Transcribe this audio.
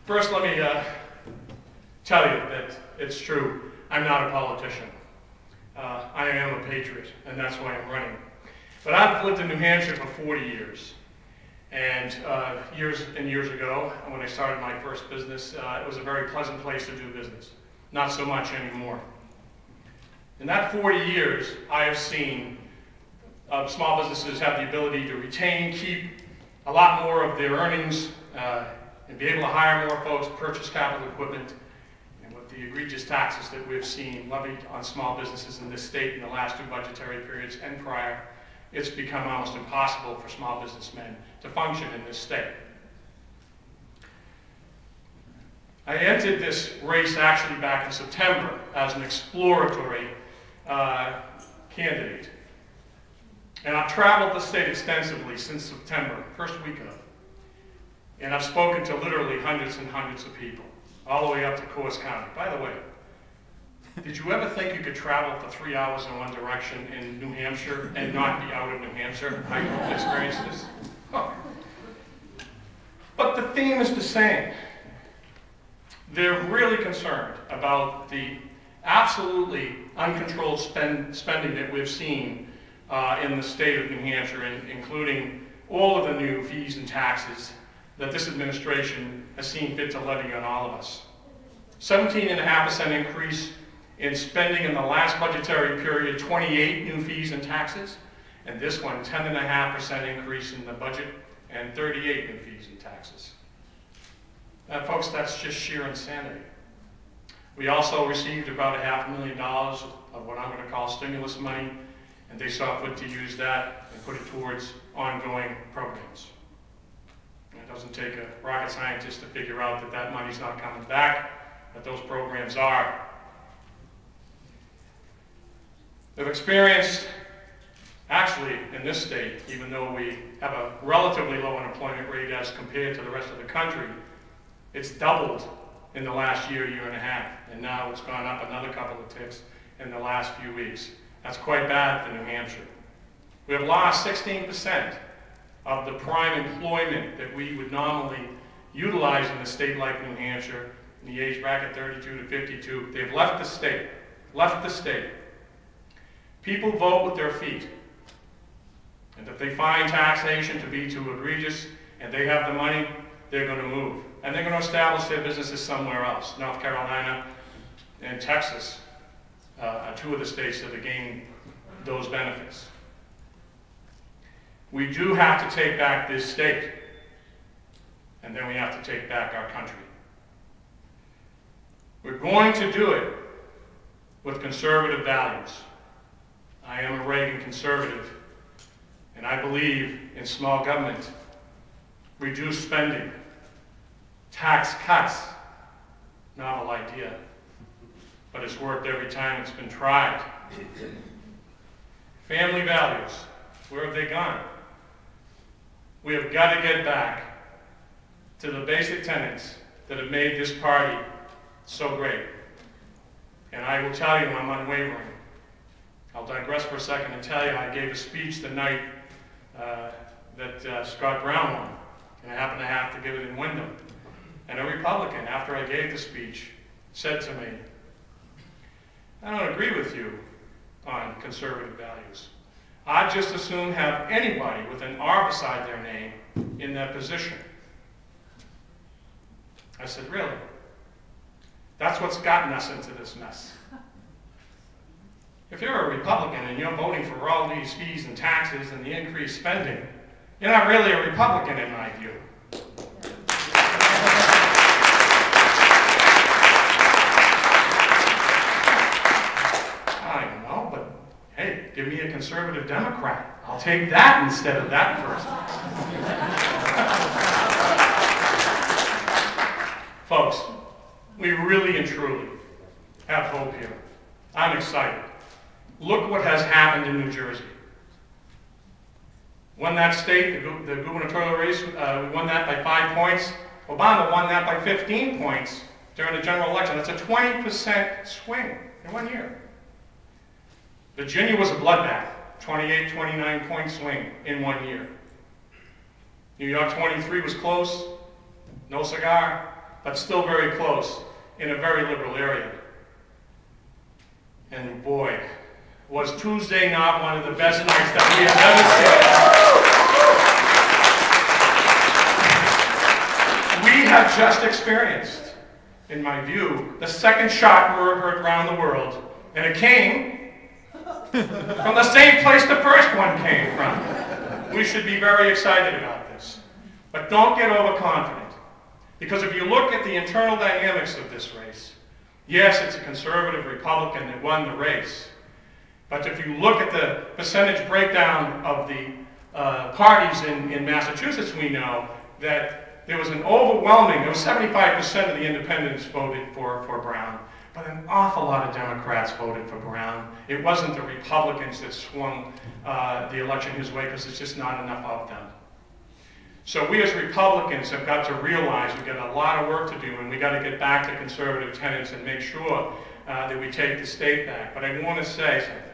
First, let me tell you that it's true. I'm not a politician. I am a patriot, and that's why I'm running. But I've lived in New Hampshire for 40 years. And years and years ago, when I started my first business, it was a very pleasant place to do business. Not so much anymore. In that 40 years, I have seen small businesses have the ability to retain, keep a lot more of their earnings, and be able to hire more folks, purchase capital equipment, and with the egregious taxes that we've seen levied on small businesses in this state in the last two budgetary periods and prior, it's become almost impossible for small businessmen to function in this state. I entered this race actually back in September as an exploratory candidate. And I've traveled the state extensively since September, first week of it. And I've spoken to literally hundreds and hundreds of people, all the way up to Caucus County. By the way, did you ever think you could travel for 3 hours in one direction in New Hampshire and not be out of New Hampshire? I experienced this. Oh. But the theme is the same. They're really concerned about the absolutely uncontrolled spending that we've seen in the state of New Hampshire, including all of the new fees and taxes that this administration has seen fit to levy on all of us. 17.5% increase in spending in the last budgetary period, 28 new fees and taxes, and this one, 10.5% increase in the budget and 38 new fees and taxes. Folks, that's just sheer insanity. We also received about $500,000 of what I'm going to call stimulus money, and they saw fit to use that and put it towards ongoing programs. And it doesn't take a rocket scientist to figure out that that money's not coming back, but those programs are. They've experienced, actually in this state, even though we have a relatively low unemployment rate as compared to the rest of the country, it's doubled in the last year, year and a half, and now it's gone up another couple of ticks in the last few weeks. That's quite bad for New Hampshire. We have lost 16% of the prime employment that we would normally utilize in a state like New Hampshire, in the age bracket 32 to 52. They've left the state, left the state. People vote with their feet. And if they find taxation to be too egregious and they have the money, they're going to move. And they're going to establish their businesses somewhere else. North Carolina and Texas are two of the states that are gaining those benefits. We do have to take back this state, and then we have to take back our country. We're going to do it with conservative values. I am a Reagan conservative, and I believe in small government, reduced spending, tax cuts. Novel idea, but it's worked every time it's been tried. Family values, where have they gone? We have got to get back to the basic tenets that have made this party so great. And I will tell you, I'm unwavering. I'll digress for a second and tell you I gave a speech the night that Scott Brown won, and I happened to have to give it in Wyndham. And a Republican, after I gave the speech, said to me, "I don't agree with you on conservative values. I'd just as soon have anybody with an R beside their name in that position." I said, "Really? That's what's gotten us into this mess. If you're a Republican and you're voting for all these fees and taxes and the increased spending, you're not really a Republican in my view." I know, but hey, give me a conservative Democrat. I'll take that instead of that person. Folks, we really and truly have hope here. I'm excited. Look what has happened in New Jersey. Won that state, the gubernatorial race, we won that by 5 points. Obama won that by 15 points during the general election. That's a 20% swing in 1 year. Virginia was a bloodbath, 28, 29-point swing in 1 year. New York 23 was close, no cigar. but still very close in a very liberal area. And boy, was Tuesday not one of the best nights that we have ever seen. We have just experienced, in my view, the second shot we heard around the world, and it came from the same place the first one came from. We should be very excited about this. But don't get overconfident, because if you look at the internal dynamics of this race, yes, it's a conservative Republican that won the race, but if you look at the percentage breakdown of the parties in Massachusetts, we know that there was an overwhelming, there was 75% of the independents voted for Brown, but an awful lot of Democrats voted for Brown. It wasn't the Republicans that swung the election his way, because there's just not enough of them. So we as Republicans have got to realize we've got a lot of work to do, and we've got to get back to conservative tenets and make sure that we take the state back. But I want to say something.